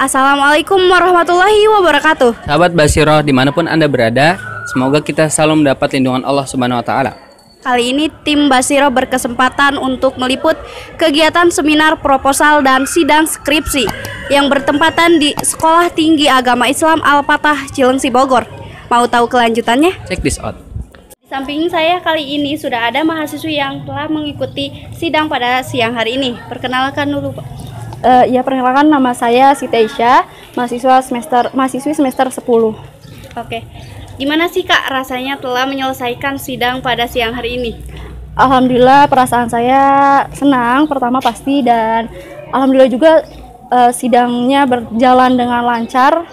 Assalamualaikum warahmatullahi wabarakatuh. Sahabat Basiroh dimanapun Anda berada, semoga kita selalu mendapat lindungan Allah Subhanahu wa Ta'ala. Kali ini tim Basiroh berkesempatan untuk meliput kegiatan seminar proposal dan sidang skripsi yang bertempatan di Sekolah Tinggi Agama Islam Al-Fatah Cilengsi Bogor. Mau tahu kelanjutannya? Check this out. Di samping saya kali ini sudah ada mahasiswi yang telah mengikuti sidang pada siang hari ini. Perkenalkan dulu, Pak. Perkenalkan, nama saya Siti Aisyah, mahasiswi semester 10. Oke. Gimana sih Kak rasanya telah menyelesaikan sidang pada siang hari ini? Alhamdulillah, perasaan saya senang pertama pasti, dan alhamdulillah juga sidangnya berjalan dengan lancar,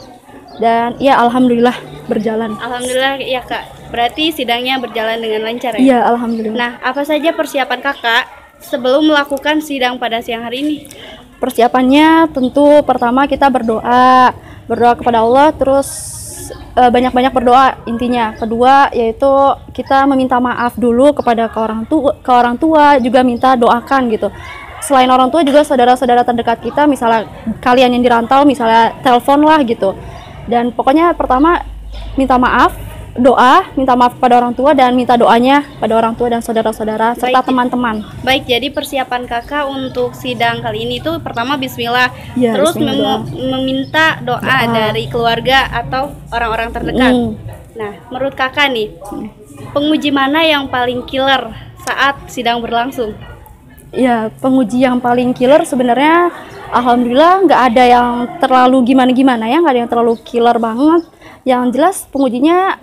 dan ya alhamdulillah berjalan. Alhamdulillah ya Kak. Berarti sidangnya berjalan dengan lancar ya? Iya, alhamdulillah. Nah, apa saja persiapan Kakak sebelum melakukan sidang pada siang hari ini? Persiapannya tentu pertama kita berdoa kepada Allah, terus banyak-banyak berdoa intinya. Kedua yaitu kita meminta maaf dulu kepada ke orang tua, juga minta doakan gitu. Selain orang tua juga saudara-saudara terdekat kita, misalnya kalian yang dirantau, misalnya telepon lah gitu. Dan pokoknya pertama minta maaf, minta maaf kepada orang tua, dan minta doanya pada orang tua dan saudara-saudara serta teman-teman. Baik, jadi persiapan Kakak untuk sidang kali ini tuh pertama bismillah, ya, terus bismillah. Meminta doa dari keluarga atau orang-orang terdekat. Nah, menurut Kakak nih, penguji mana yang paling killer saat sidang berlangsung? Ya, penguji yang paling killer sebenarnya alhamdulillah nggak ada yang terlalu gimana-gimana ya, nggak ada yang terlalu killer banget. Yang jelas pengujinya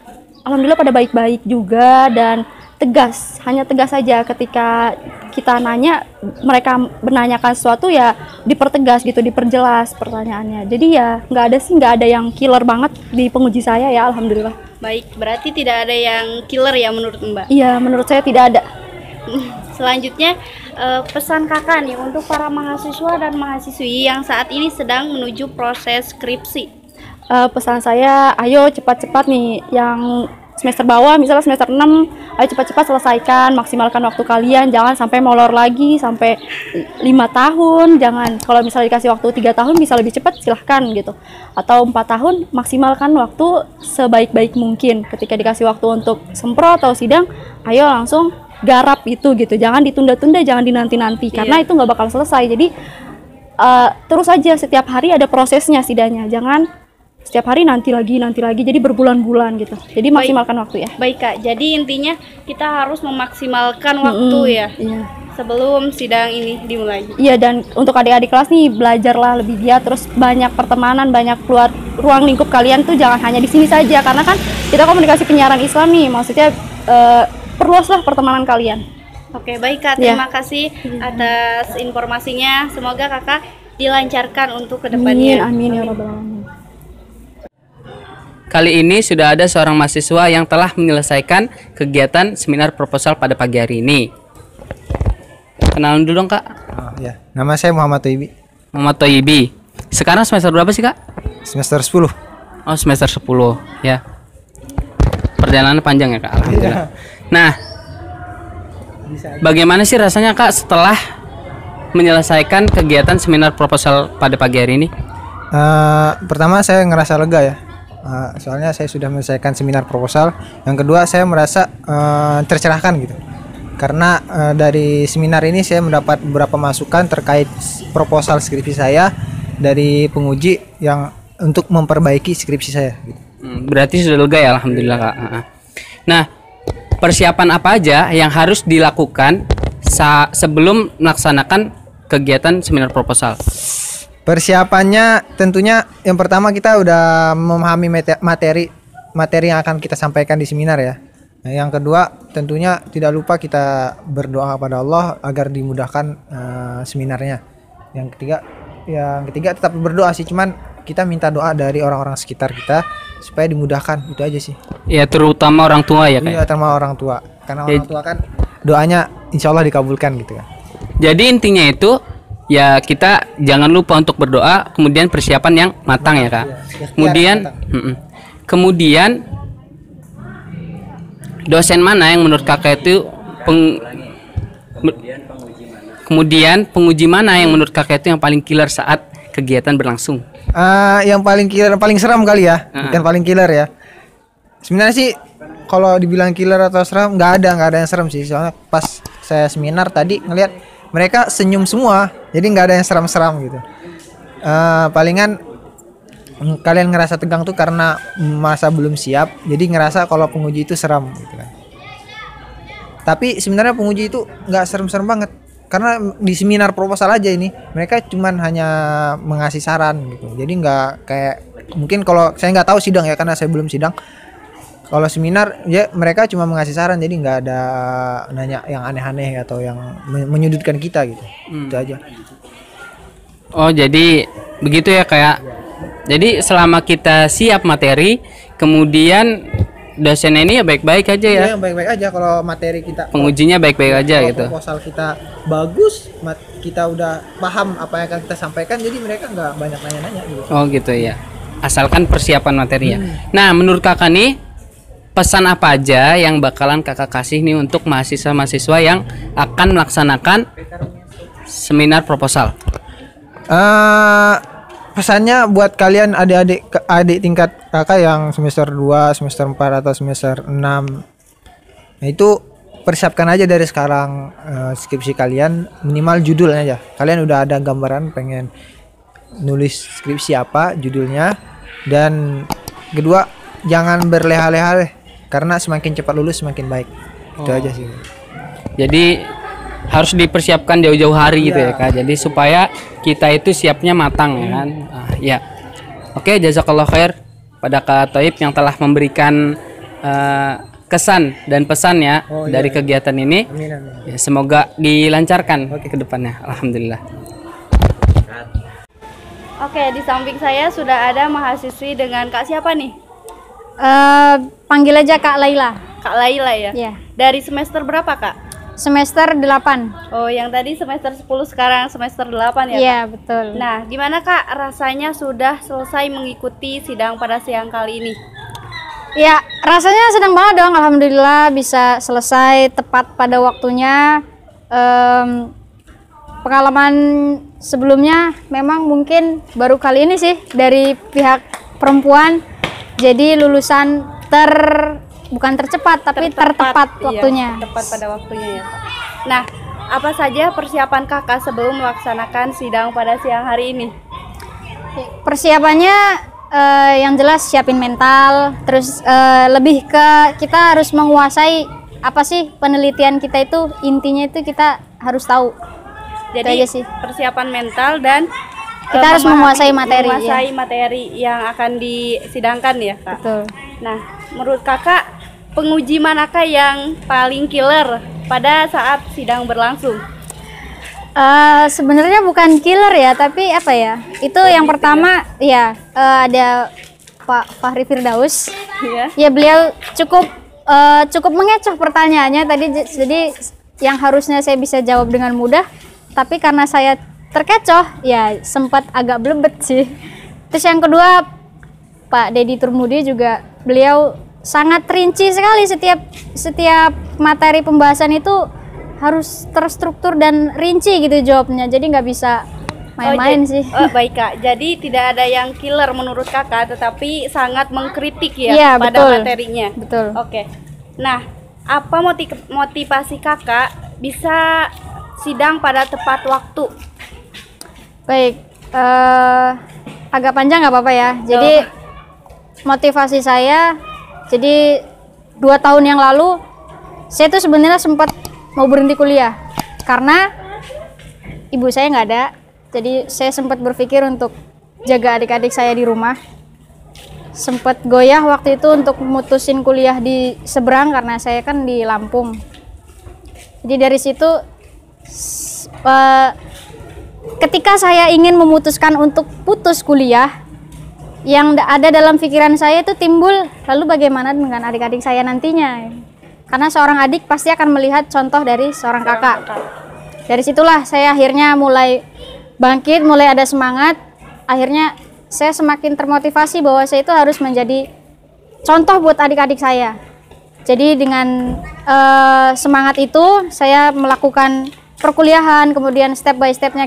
alhamdulillah pada baik-baik juga dan tegas, hanya tegas saja ketika kita nanya, mereka menanyakan sesuatu ya dipertegas gitu, diperjelas pertanyaannya. Jadi ya nggak ada yang killer banget di penguji saya ya, alhamdulillah. Baik, berarti tidak ada yang killer ya menurut Mbak? Iya, menurut saya tidak ada. Selanjutnya pesan Kakak nih untuk para mahasiswa dan mahasiswi yang saat ini sedang menuju proses skripsi. Pesan saya, ayo cepat-cepat nih yang semester bawah, misalnya semester 6, ayo cepat-cepat selesaikan, maksimalkan waktu kalian, jangan sampai molor lagi sampai 5 tahun, jangan. Kalau misalnya dikasih waktu 3 tahun bisa lebih cepat, silahkan gitu. Atau 4 tahun, maksimalkan waktu sebaik-baik mungkin. Ketika dikasih waktu untuk sempro atau sidang, ayo langsung garap itu gitu, jangan ditunda-tunda, jangan dinanti-nanti, karena itu nggak bakal selesai. Jadi terus aja, setiap hari ada prosesnya sidangnya, jangan setiap hari nanti lagi, jadi berbulan-bulan gitu. Jadi maksimalkan waktu ya. Baik Kak, jadi intinya kita harus memaksimalkan waktu ya, sebelum sidang ini dimulai. Iya, dan untuk adik-adik kelas nih, belajarlah lebih giat, terus banyak pertemanan, banyak keluar ruang lingkup kalian tuh, jangan hanya di sini saja, karena kan kita komunikasi penyiaran Islam nih, maksudnya perluaslah pertemanan kalian. Oke, baik Kak, terima kasih atas informasinya. Semoga Kakak dilancarkan untuk kedepannya. Amin ya rabbal alamin. Kali ini sudah ada seorang mahasiswa yang telah menyelesaikan kegiatan seminar proposal pada pagi hari ini. Kenalan dulu dong Kak. Ya, nama saya Muhammad Toibi. Muhammad Toibi. Sekarang semester berapa sih Kak? Semester 10. Oh, semester 10 ya. Perjalanan panjang ya Kak, alhamdulillah. Nah, bagaimana sih rasanya Kak setelah menyelesaikan kegiatan seminar proposal pada pagi hari ini? Pertama saya ngerasa lega ya. Soalnya saya sudah menyelesaikan seminar proposal. Yang kedua saya merasa tercerahkan gitu. Karena dari seminar ini saya mendapat beberapa masukan terkait proposal skripsi saya dari penguji yang untuk memperbaiki skripsi saya gitu. Berarti sudah lega ya, alhamdulillah Kak. Nah, persiapan apa aja yang harus dilakukan sebelum melaksanakan kegiatan seminar proposal? Persiapannya tentunya yang pertama kita udah memahami materi yang akan kita sampaikan di seminar ya. Nah, yang kedua tentunya tidak lupa kita berdoa kepada Allah agar dimudahkan seminarnya. Yang ketiga tetap berdoa sih, cuman kita minta doa dari orang-orang sekitar kita supaya dimudahkan, itu aja sih. Ya, terutama orang tua ya Kak. Iya, terutama orang tua. Karena orang tua kan doanya insya Allah dikabulkan gitu kan. Jadi intinya itu ya kita jangan lupa untuk berdoa, kemudian persiapan yang matang ya Kak. Kemudian dosen mana yang menurut Kakak itu kemudian penguji mana yang menurut Kakak itu yang paling killer saat kegiatan berlangsung? Yang paling killer, paling seram kali ya, bukan paling killer ya. Sebenarnya sih kalau dibilang killer atau seram nggak ada yang serem sih. Soalnya pas saya seminar tadi ngelihat mereka senyum semua, jadi nggak ada yang seram-seram gitu. Palingan kalian ngerasa tegang tuh karena masa belum siap, jadi ngerasa kalau penguji itu seram gitu kan. Tapi sebenarnya penguji itu nggak serem-serem banget. Karena di seminar proposal aja ini mereka cuman hanya mengasih saran gitu, jadi nggak kayak mungkin kalau saya nggak tahu sidang ya karena saya belum sidang. Kalau seminar ya mereka cuma mengasih saran, jadi nggak ada nanya yang aneh-aneh atau yang menyudutkan kita gitu. Itu aja. Oh jadi begitu ya kayak. Jadi selama kita siap materi, kemudian dosen ini ya baik-baik aja ya. Iya, baik-baik aja kalau materi kita. Pengujinya baik-baik aja kalau gitu. Proposal kita bagus, kita udah paham apa yang akan kita sampaikan, jadi mereka nggak banyak nanya-nanya gitu. Oh gitu ya. Asalkan persiapan materinya. Nah, menurut kakak nih pesan apa aja yang bakalan kakak kasih nih untuk mahasiswa-mahasiswa yang akan melaksanakan seminar proposal? Pesannya buat kalian adik tingkat kakak yang semester 2, semester 4 atau semester 6. Nah, itu persiapkan aja dari sekarang skripsi kalian, minimal judulnya aja. Kalian udah ada gambaran pengen nulis skripsi apa, judulnya. Dan kedua, jangan berleha-leha karena semakin cepat lulus semakin baik. Itu aja sih. Jadi harus dipersiapkan jauh-jauh hari gitu ya Kak. Jadi supaya kita itu siapnya matang ya kan. Ya. Oke, jazakallah khair pada Kak Thoib yang telah memberikan kesan dan pesan ya dari kegiatan ini. Amin, amin. Ya, semoga dilancarkan ke depannya. Alhamdulillah. Oke, di samping saya sudah ada mahasiswi dengan Kak siapa nih? Panggil aja Kak Laila. Kak Laila ya? Iya. Dari semester berapa Kak? Semester 8. Oh, yang tadi semester 10 sekarang semester 8 ya? Iya, Kak? betul. Nah, gimana Kak rasanya sudah selesai mengikuti sidang pada siang kali ini? Ya, rasanya senang banget dong. Alhamdulillah bisa selesai tepat pada waktunya. Pengalaman sebelumnya memang mungkin baru kali ini sih dari pihak perempuan. Jadi lulusan bukan tercepat tapi tertepat waktunya. Tepat pada waktunya ya Kak. Nah, apa saja persiapan Kakak sebelum melaksanakan sidang pada siang hari ini? Persiapannya yang jelas siapin mental, terus lebih ke kita harus menguasai apa sih penelitian kita itu, intinya itu kita harus tahu. Jadi itu aja sih. Persiapan mental dan kita harus menguasai materi. Menguasai materi yang akan disidangkan ya Kak. Betul. Nah, menurut Kakak penguji manakah yang paling killer pada saat sidang berlangsung? Sebenarnya bukan killer ya, tapi apa ya? Itu yang pertama ya ada Pak Fahri Firdaus. Ya. Ya beliau cukup mengecoh pertanyaannya tadi, jadi yang harusnya saya bisa jawab dengan mudah, tapi karena saya terkecoh ya sempat agak blebet sih. Terus yang kedua Pak Dedi Turmudi juga, beliau sangat rinci sekali, setiap materi pembahasan itu harus terstruktur dan rinci gitu jawabnya, jadi nggak bisa main-main sih. Baik Kak, jadi tidak ada yang killer menurut Kakak, tetapi sangat mengkritik ya, Iya, pada betul. materinya. Betul. Oke. Nah, apa motivasi Kakak bisa sidang pada tepat waktu? Baik, agak panjang nggak apa-apa ya. Jadi motivasi saya, jadi 2 tahun yang lalu saya tuh sebenarnya sempat mau berhenti kuliah karena ibu saya nggak ada. Jadi saya sempat berpikir untuk jaga adik-adik saya di rumah. Sempat goyah waktu itu untuk mutusin kuliah di seberang karena saya kan di Lampung. Jadi dari situ ketika saya ingin memutuskan untuk putus kuliah, yang ada dalam pikiran saya itu timbul, lalu bagaimana dengan adik-adik saya nantinya? Karena seorang adik pasti akan melihat contoh dari seorang kakak. Dari situlah saya akhirnya mulai bangkit, mulai ada semangat. Akhirnya saya semakin termotivasi bahwa saya itu harus menjadi contoh buat adik-adik saya. Jadi dengan semangat itu saya melakukan perkuliahan, kemudian step by stepnya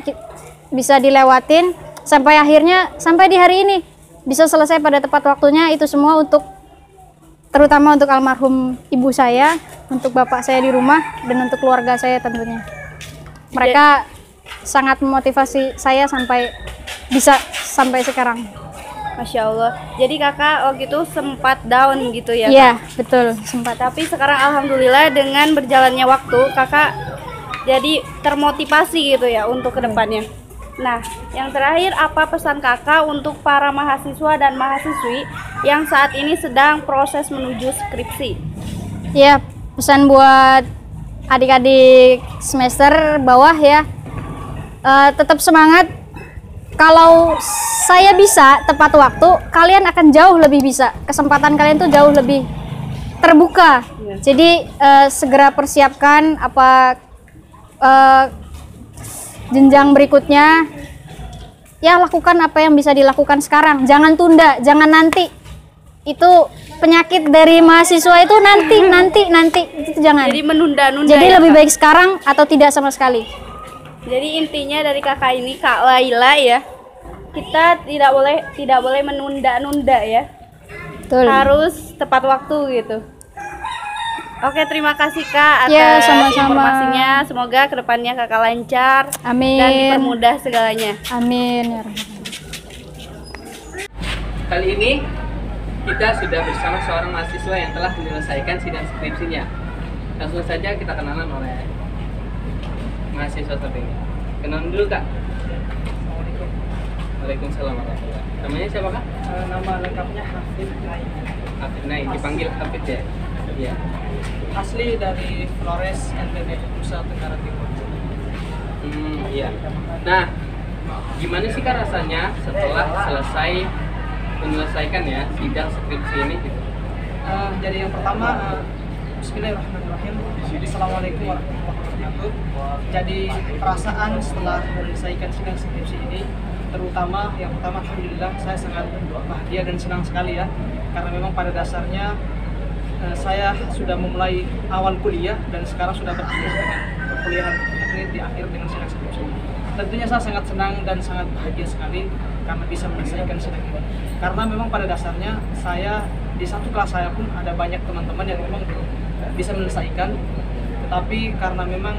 bisa dilewatin sampai akhirnya sampai di hari ini bisa selesai pada tepat waktunya. Itu semua untuk terutama untuk almarhum ibu saya, untuk bapak saya di rumah, dan untuk keluarga saya tentunya. Mereka sangat memotivasi saya sampai bisa sampai sekarang. Masya Allah. Jadi kakak waktu itu sempat down gitu ya? Iya, betul, sempat. Tapi sekarang alhamdulillah dengan berjalannya waktu kakak jadi termotivasi gitu ya untuk kedepannya. Nah, yang terakhir apa pesan kakak untuk para mahasiswa dan mahasiswi yang saat ini sedang proses menuju skripsi? Ya, pesan buat adik-adik semester bawah ya, tetap semangat. Kalau saya bisa tepat waktu, kalian akan jauh lebih bisa. Kesempatan kalian tuh jauh lebih terbuka. Jadi segera persiapkan apa jenjang berikutnya. Ya, lakukan apa yang bisa dilakukan sekarang. Jangan tunda, jangan nanti. Itu penyakit dari mahasiswa itu nanti itu jangan. Jadi menunda-nunda. Jadi ya, lebih Kak? baik sekarang atau tidak sama sekali. Jadi intinya dari kakak ini, Kak Laila ya, kita tidak boleh menunda-nunda ya. Betul. Harus tepat waktu gitu. Oke, terima kasih Kak atas Ya, sama-sama. informasinya. Semoga kedepannya kakak lancar Amin. dan dipermudah segalanya. Amin ya Rabbi. Kali ini kita sudah bersama seorang mahasiswa yang telah menyelesaikan sidang skripsinya. Langsung saja kita kenalan oleh mahasiswa terpilih. Kenalan dulu Kak. Waalaikumsalam warahmatullahi wabarakatuh. Namanya siapa Kak? Nama lengkapnya Hafid Naim. Hafid Naim, dipanggil Hafid ya? Iya. Asli dari Flores, NTB, Nusa Tenggara Timur. Iya. Nah, gimana sih Kak rasanya setelah selesai menyelesaikan ya sidang skripsi ini gitu? Jadi yang pertama, Bismillahirrahmanirrahim. Assalamualaikum warahmatullahi wabarakatuh. Jadi perasaan setelah menyelesaikan sidang skripsi ini, terutama yang pertama alhamdulillah saya sangat bahagia dan senang sekali ya, karena memang pada dasarnya saya sudah memulai awal kuliah dan sekarang sudah berakhir dengan perkuliahan ini, di akhir dengan sidang skripsi. Tentunya saya sangat senang dan sangat bahagia sekali karena bisa menyelesaikan sidang ini. Karena memang pada dasarnya saya di satu kelas saya pun ada banyak teman-teman yang memang bisa menyelesaikan, tetapi karena memang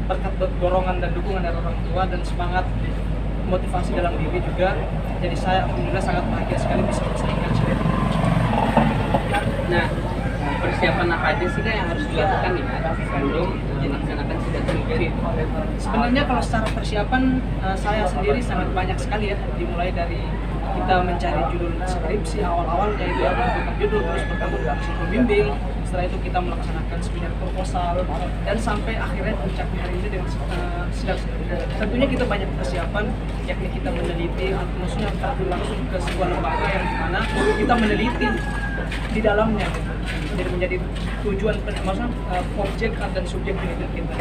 berkat dorongan dan dukungan dari orang tua dan semangat motivasi dalam diri juga, jadi saya alhamdulillah sangat bahagia sekali bisa menyelesaikan sidang ini. Nah, persiapan apa aja sih Kak yang harus dilakukan nih sebelum melaksanakan sidang skripsi? Sebenarnya kalau secara persiapan saya sendiri sangat banyak sekali ya, dimulai dari kita mencari judul skripsi awal-awal, yaitu menentukan judul, terus bertemu dengan pembimbing, setelah itu kita melaksanakan seminar proposal, dan sampai akhirnya puncaknya hari ini dengan sidang skripsi. Tentunya kita banyak persiapan, yakni kita meneliti, maksudnya terjun langsung ke sebuah lembaga yang dimana kita meneliti di dalamnya, jadi menjadi tujuan, maksudnya objek dan subjek penelitian kita.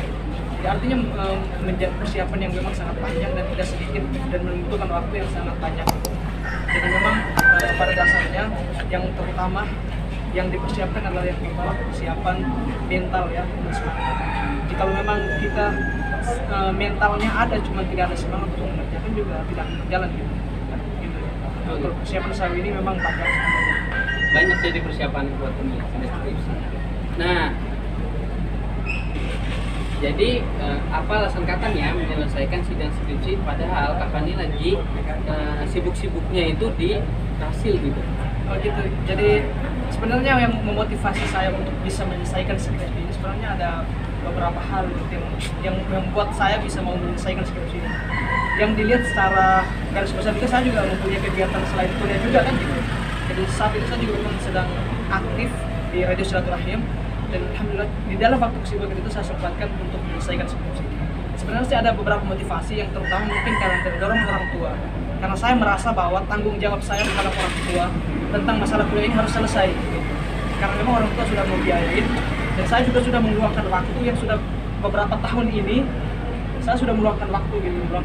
Jadi artinya menjadi persiapan yang memang sangat panjang dan tidak sedikit dan membutuhkan waktu yang sangat banyak. Jadi memang pada dasarnya yang terutama yang dipersiapkan adalah yang pertama persiapan mental ya. Jadi kalau memang kita mentalnya ada, cuma tidak ada semangat untuk mengerjakan juga tidak akan berjalan gitu. Untuk persiapan saya ini memang Banyak jadi persiapan buat ini sidang skripsi. Nah, jadi apa alasan Kakak ya menyelesaikan sidang skripsi padahal Kakak ini lagi sibuk-sibuknya itu di hasil gitu? Oh gitu. Jadi sebenarnya yang memotivasi saya untuk bisa menyelesaikan skripsi ini sebenarnya ada beberapa hal yang membuat saya bisa mau menyelesaikan skripsi ini. Yang dilihat secara garis besar itu saya juga mempunyai kegiatan selain kuliah juga kan gitu. Jadi saat itu saya juga memang sedang aktif di Radio Silaturahim, dan alhamdulillah di dalam waktu kesibukan itu saya sempatkan untuk menyelesaikan skripsi. Sebenarnya sih ada beberapa motivasi yang terutama mungkin karena terdorong orang tua. Karena saya merasa bahwa tanggung jawab saya kepada orang tua tentang masalah kuliah ini harus selesai. Karena memang orang tua sudah membiayain, dan saya juga sudah mengeluarkan waktu yang sudah beberapa tahun ini. Saya sudah meluangkan waktu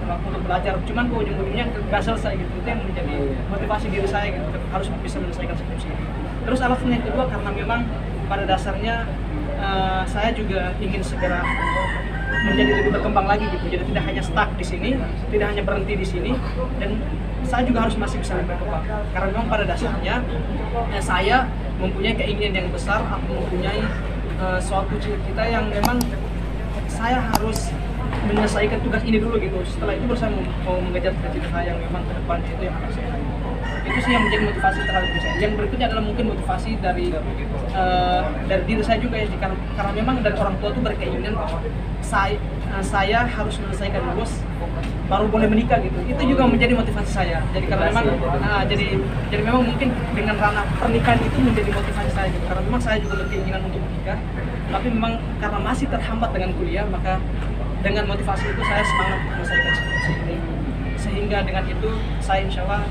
untuk belajar, cuman ke ujung-ujungnya nggak selesai gitu. Itu yang menjadi motivasi diri saya gitu, harus bisa menyelesaikan skripsi. Terus alasan yang kedua karena memang pada dasarnya saya juga ingin segera menjadi lebih berkembang lagi gitu. Jadi tidak hanya stuck di sini, tidak hanya berhenti di sini, dan saya juga harus masih bisa lebih berkembang. Karena memang pada dasarnya saya mempunyai keinginan yang besar, aku mempunyai suatu cita-cita yang memang saya harus menyelesaikan tugas ini dulu gitu. Setelah itu baru saya mau mengejar cita-cita saya yang memang ke depan itu yang akan saya lakukan. Itu sih yang menjadi motivasi terhadap diri saya. Yang berikutnya adalah mungkin motivasi dari diri saya juga ya, karena memang dari orang tua tuh berkeinginan bahwa saya harus menyelesaikan lulus baru boleh menikah gitu. Itu juga menjadi motivasi saya. Jadi karena memang jadi memang mungkin dengan ranah pernikahan itu menjadi motivasi saya gitu. Karena memang saya juga berkeinginan untuk menikah, tapi memang karena masih terhambat dengan kuliah, maka dengan motivasi itu saya semangat menyelesaikan skripsi ini. Sehingga dengan itu saya insya Allah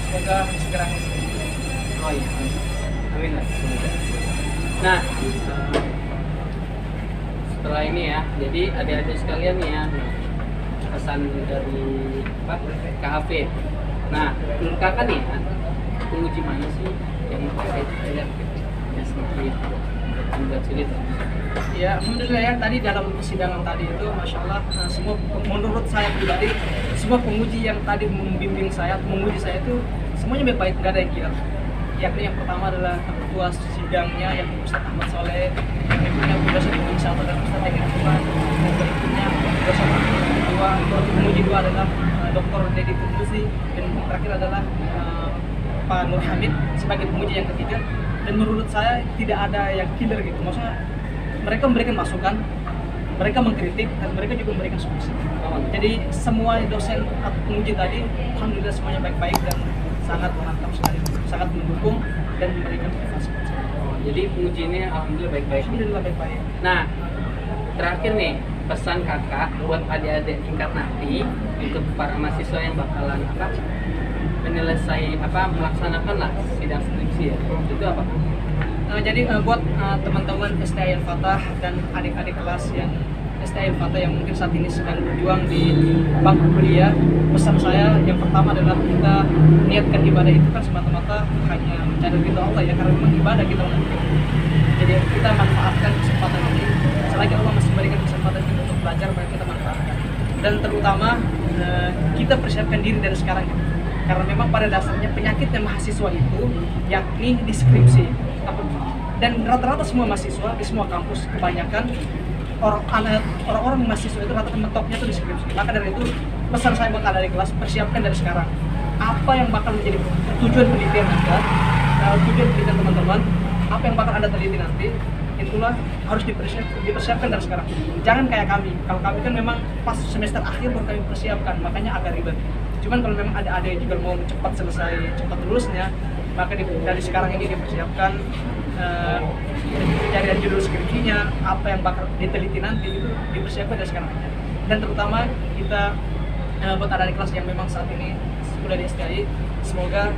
semoga segera. Oh iya, amin lah. Nah, setelah ini ya, jadi adik-adik sekalian nih ya, pesan dari KHV. Nah, menurut kakak nih, penguji mana sih yang pakai ya seperti itu? Agak sulit. Ya, alhamdulillah ya, tadi dalam persidangan tadi itu Masya Allah, semua menurut saya pribadi, semua penguji yang tadi membimbing saya, menguji saya itu semuanya baik-baik, gak ada yang kira. Yakni yang pertama adalah ketua sidangnya yang Ustaz Ahmad Soleh, yang berikutnya dosen inisiator dan Ustaz Tegir Tuhan, dan berikutnya dosen kedua, penguji dua adalah Dr. Deddy Turmuzi, dan yang terakhir adalah Pak Nur Hamid sebagai penguji yang ketiga. Dan menurut saya tidak ada yang killer gitu, maksudnya mereka memberikan masukan, mereka mengkritik, dan mereka juga memberikan solusi. Jadi semua dosen atau penguji tadi alhamdulillah semuanya baik-baik dan sangat mantap sekali, sangat mendukung dan memberikan motivasi. Jadi penguji ini alhamdulillah baik-baik. Alhamdulillah baik-baik. Nah, terakhir nih pesan kakak buat adik-adik tingkat nanti untuk para mahasiswa yang bakalan melaksanakan lah sidang skripsi ya, itu apa? Jadi buat teman-teman STI Al-Fatah dan adik-adik kelas yang STI Al-Fatah yang mungkin saat ini sedang berjuang di bangku kuliah, pesan saya yang pertama adalah kita niatkan ibadah itu kan semata-mata hanya mencari ridha Allah ya, karena memang ibadah kita membutuhkan. Jadi kita manfaatkan kesempatan ini, selagi Allah masih memberikan kesempatan kita untuk belajar, maka kita manfaatkan. Dan terutama kita persiapkan diri dari sekarang gitu. Karena memang pada dasarnya penyakitnya mahasiswa itu yakni di skripsi. Dan rata-rata semua mahasiswa di semua kampus kebanyakan orang-orang mahasiswa itu rata-rata mentoknya itu di skripsi. Maka dari itu pesan saya buat adik kelas, persiapkan dari sekarang apa yang bakal menjadi tujuan penelitian Anda, tujuan penelitian teman-teman, apa yang bakal Anda teliti nanti, itulah harus dipersiapkan dari sekarang. Jangan kayak kami. Kalau kami kan memang pas semester akhir baru kami persiapkan, makanya agak ribet. Cuman kalau memang ada yang juga mau cepat selesai, cepat lulusnya, maka dari sekarang ini dipersiapkan pencarian judul skripsinya, apa yang bakal diteliti nanti itu dipersiapkan dari sekarang. Dan terutama kita buat adik kelas yang memang saat ini sudah di STI, semoga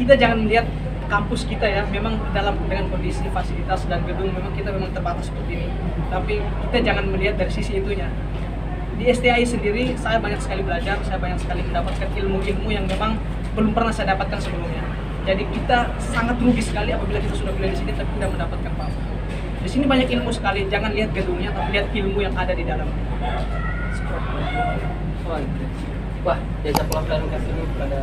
kita jangan melihat kampus kita ya, memang dengan kondisi fasilitas dan gedung memang kita memang terbatas seperti ini. Tapi kita jangan melihat dari sisi itunya. Di STI sendiri saya banyak sekali belajar, saya banyak sekali mendapatkan ilmu-ilmu yang memang belum pernah saya dapatkan sebelumnya. Jadi kita sangat rugi sekali apabila kita sudah kuliah di sini tapi tidak mendapatkan apa-apa. Di sini banyak ilmu sekali, jangan lihat gedungnya tapi lihat ilmu yang ada di dalam. Wah, jazakallahu khairan katsir kepada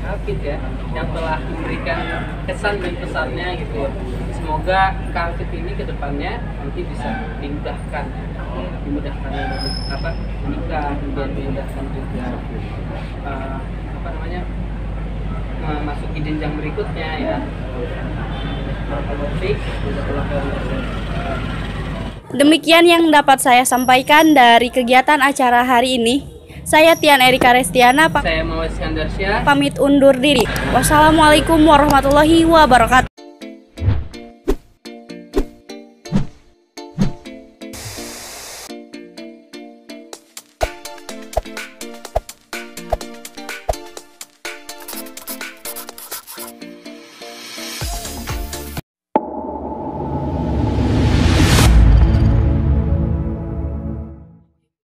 Hafid ya, yang telah memberikan kesan dan pesannya gitu ya. Semoga Hafid ini ke depannya nanti bisa dimudahkan menikah, kemudian dimudahkan juga memasuki jenjang berikutnya ya. Demikian yang dapat saya sampaikan dari kegiatan acara hari ini. Saya Tian Erika Restiana, saya Mawes Iskandar Syah, pamit undur diri. Wassalamualaikum warahmatullahi wabarakatuh.